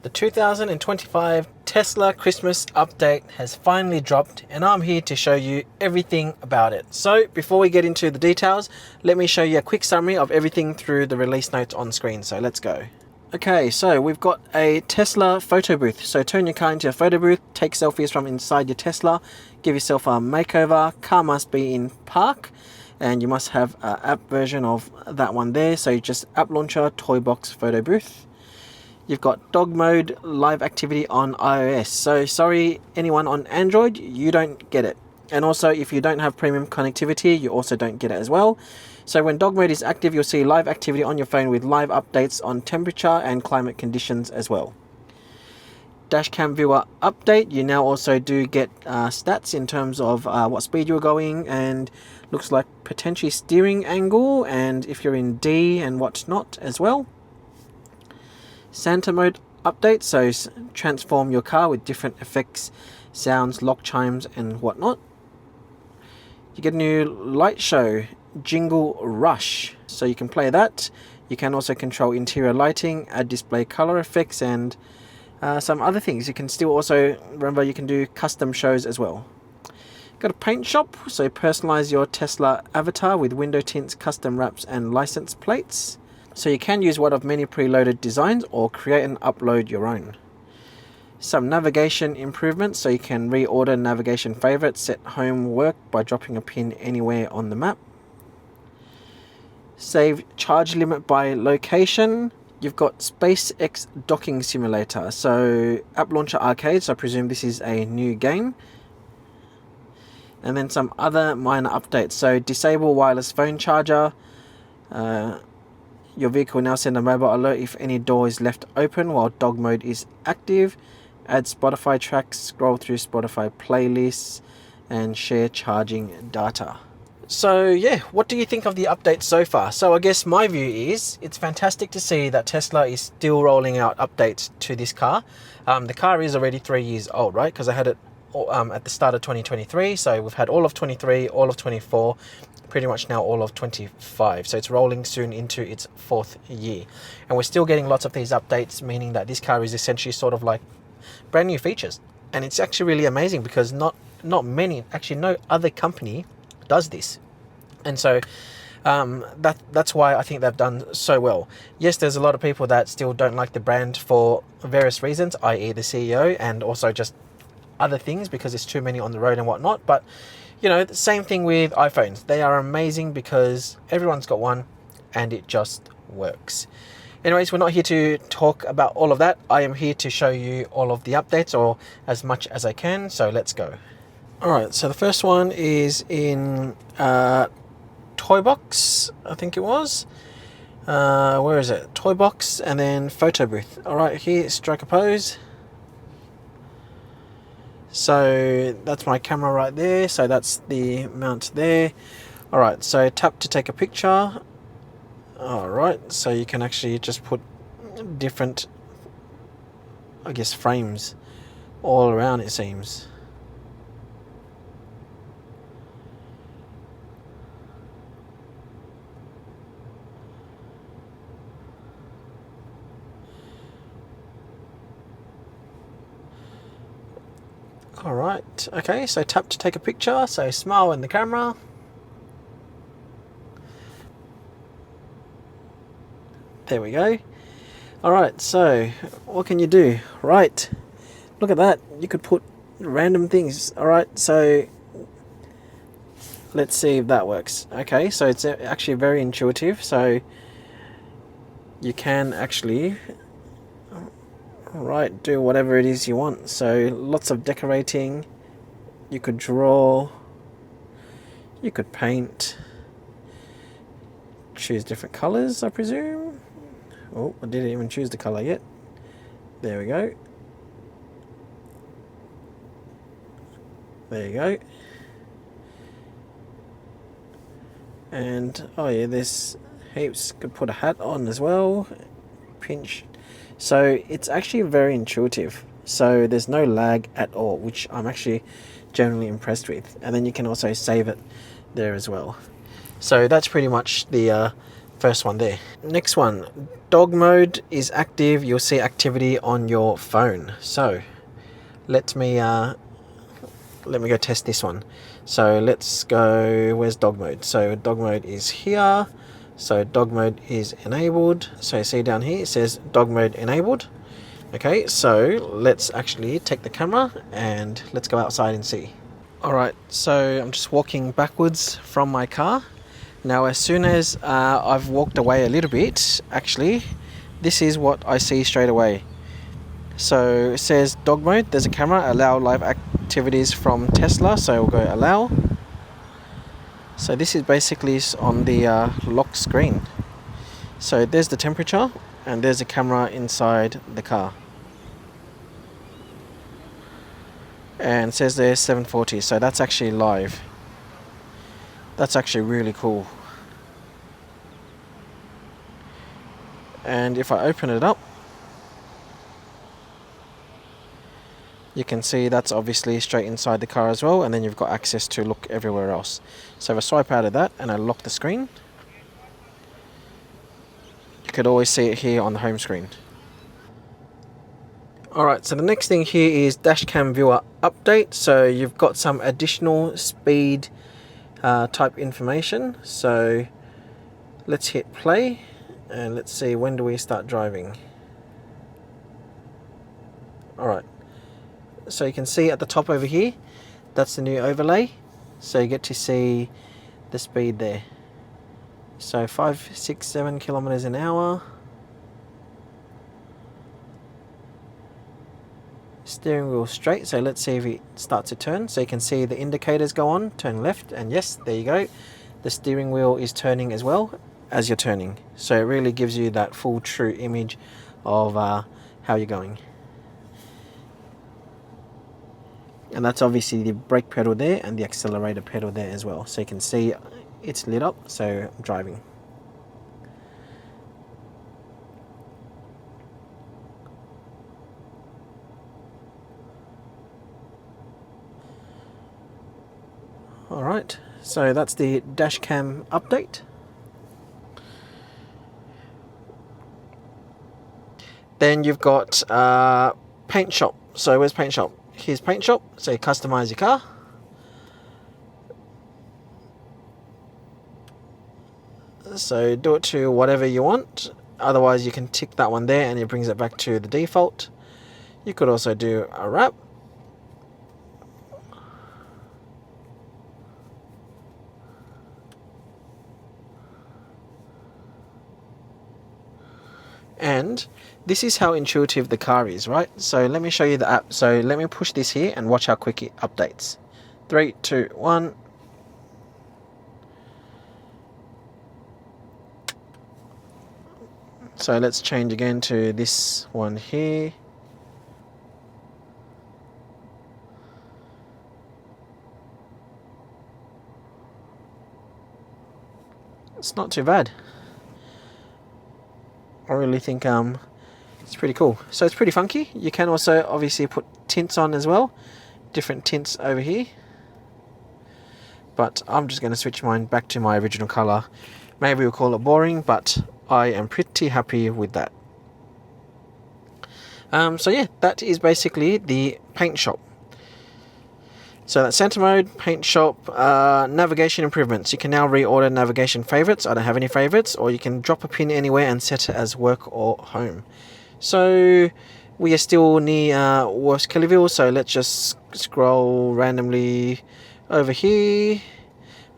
The 2025 Tesla Christmas update has finally dropped, and I'm here to show you everything about it. So before we get into the details, let me show you a quick summary of everything through the release notes on screen. So let's go. Okay, so we've got a Tesla photo booth. So turn your car into a photo booth, take selfies from inside your Tesla, give yourself a makeover. Car must be in park, and you must have an app version of that one there. So just app launcher, toy box, photo booth. You've got dog mode, live activity on iOS. So sorry, anyone on Android, you don't get it. And also, if you don't have premium connectivity, you also don't get it as well. So when dog mode is active, you'll see live activity on your phone with live updates on temperature and climate conditions as well. Dashcam viewer update, you now also do get stats in terms of what speed you're going, and looks like potentially steering angle, and if you're in D and whatnot as well. Santa mode update, so transform your car with different effects, sounds, lock chimes and whatnot. You get a new light show, Jingle Rush, so you can play that. You can also control interior lighting, add display color effects, and some other things. You can still also, remember, you can do custom shows as well. Got a paint shop, so personalize your Tesla avatar with window tints, custom wraps and license plates. So you can use one of many preloaded designs or create and upload your own. Some navigation improvements, so you can reorder navigation favorites, set home work by dropping a pin anywhere on the map. Save charge limit by location. You've got SpaceX docking simulator, so app launcher arcade, so I presume this is a new game. And then some other minor updates, so disable wireless phone charger. Your vehicle will now send a mobile alert if any door is left open while dog mode is active. Add Spotify tracks, scroll through Spotify playlists, and share charging data. So yeah, what do you think of the update so far? So I guess my view is it's fantastic to see that Tesla is still rolling out updates to this car. The car is already 3 years old, right? Because I had it at the start of 2023. So we've had all of 23, all of 24, pretty much now all of 25. So it's rolling soon into its 4th year. And we're still getting lots of these updates, meaning that this car is essentially sort of like brand new features. And it's actually really amazing because not many, actually no other company does this. And so that's why I think they've done so well. Yes, there's a lot of people that still don't like the brand for various reasons, i.e. the CEO, and also just other things because there's too many on the road and whatnot. But you know, the same thing with iPhones. They are amazing because everyone's got one and it just works. Anyways, we're not here to talk about all of that. I am here to show you all of the updates, or as much as I can. So let's go. Alright, so the first one is in Toy Box, I think it was. Where is it? Toy Box and then Photo Booth. Alright, here, strike a pose. So that's my camera right there, so that's the mount there. Alright, so tap to take a picture. Alright, so you can actually just put different, I guess, frames all around, it seems. Alright, okay, so tap to take a picture, so smile in the camera. There we go. Alright, so what can you do? Right, look at that, you could put random things. Alright, so let's see if that works. Okay, so it's actually very intuitive, so you can actually do whatever it is you want. So lots of decorating, you could draw, you could paint, choose different colors, I presume. Oh, I didn't even choose the color yet. There we go. There you go. And oh yeah, there's heaps. Could put a hat on as well. Pinch. So it's actually very intuitive. So there's no lag at all, which I'm actually generally impressed with. And then you can also save it there as well. So that's pretty much the first one there. Next one, dog mode is active. You'll see activity on your phone. So let me go test this one. So let's go, where's dog mode? So dog mode is here. So dog mode is enabled. So you see down here it says dog mode enabled. Okay, so let's actually take the camera and let's go outside and see. Alright, so I'm just walking backwards from my car. Now as soon as I've walked away a little bit, actually, this is what I see straight away. So it says dog mode, there's a camera, allow live activities from Tesla, so we'll go allow. So this is basically on the lock screen. So there's the temperature and there's a camera inside the car. And it says there 740, so that's actually live. That's actually really cool. And if I open it up, you can see that's obviously straight inside the car as well, and then you've got access to look everywhere else. So if I swipe out of that and I lock the screen, you could always see it here on the home screen. Alright, so the next thing here is Dashcam viewer update. So you've got some additional speed type information. So let's hit play and let's see, when do we start driving. Alright, so you can see at the top over here, that's the new overlay. So you get to see the speed there. So 5, 6, 7 kilometers an hour. Steering wheel straight, so let's see if it starts to turn. So you can see the indicators go on, turn left, and yes, there you go. The steering wheel is turning as well as you're turning. So it really gives you that full true image of how you're going. And that's obviously the brake pedal there and the accelerator pedal there as well. So you can see it's lit up, so I'm driving. Alright, so that's the Dashcam update. Then you've got Paint Shop. So where's Paint Shop? Here's Paint Shop. So you customize your car. So do it to whatever you want. Otherwise you can tick that one there and it brings it back to the default. You could also do a wrap. And this is how intuitive the car is, right? So let me show you the app. So let me push this here and watch how quick it updates. 3, 2, 1. So let's change again to this one here. It's not too bad. I really think it's pretty cool. So it's pretty funky. You can also obviously put tints on as well. Different tints over here. But I'm just going to switch mine back to my original color. Maybe we'll call it boring, but I am pretty happy with that. So yeah, that is basically the Paint Shop. So that's center mode, Paint Shop, navigation improvements. You can now reorder navigation favorites. I don't have any favorites, or you can drop a pin anywhere and set it as work or home. So we are still near West Kellyville, so let's just scroll randomly over here.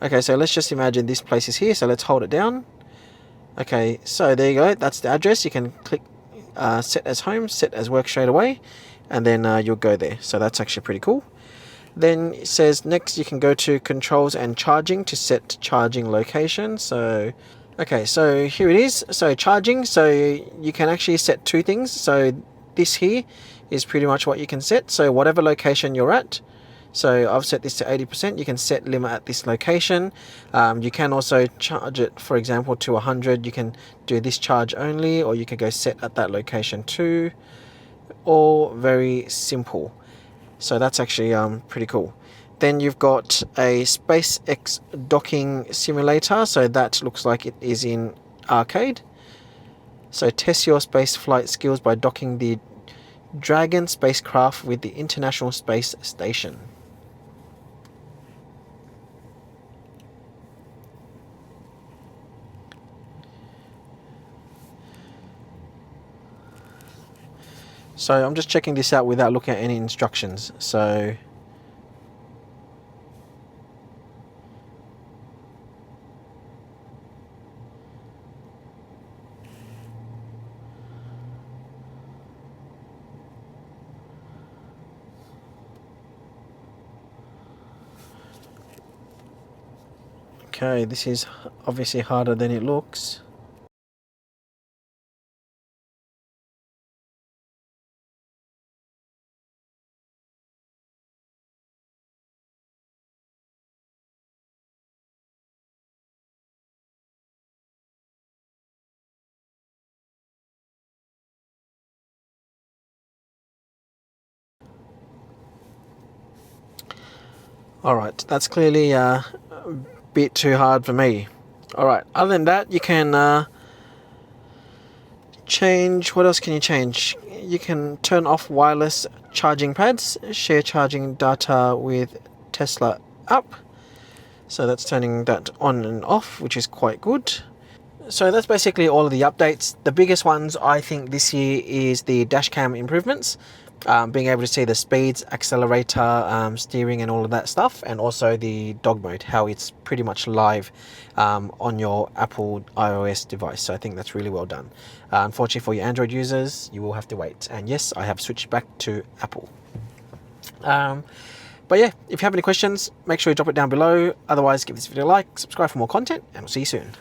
Okay, so let's just imagine this place is here, so let's hold it down. Okay, so there you go, that's the address. You can click set as home, set as work straight away, and then you'll go there. So that's actually pretty cool. Then it says next you can go to controls and charging to set charging location. So okay, so here it is. So charging, so you can actually set two things. So this here is pretty much what you can set. So whatever location you're at, so I've set this to 80%. You can set limit at this location. You can also charge it, for example, to 100. You can do this charge only, or you can go set at that location too. All very simple. So that's actually pretty cool. Then you've got a SpaceX docking simulator. So that looks like it is in Arcade. So test your space flight skills by docking the Dragon spacecraft with the International Space Station. So I'm just checking this out without looking at any instructions. So okay, this is obviously harder than it looks. Alright, that's clearly a bit too hard for me. Alright, other than that, you can change, what else can you change? You can turn off wireless charging pads, share charging data with Tesla app. So that's turning that on and off, which is quite good. So that's basically all of the updates. The biggest ones I think this year is the Dashcam improvements. Being able to see the speeds, accelerator, steering and all of that stuff, and also the dog mode, how it's pretty much live on your Apple iOS device. So I think that's really well done. Unfortunately for your Android users, you will have to wait. And yes, I have switched back to Apple. But yeah, if you have any questions, make sure you drop it down below. Otherwise, give this video a like, subscribe for more content, and we'll see you soon.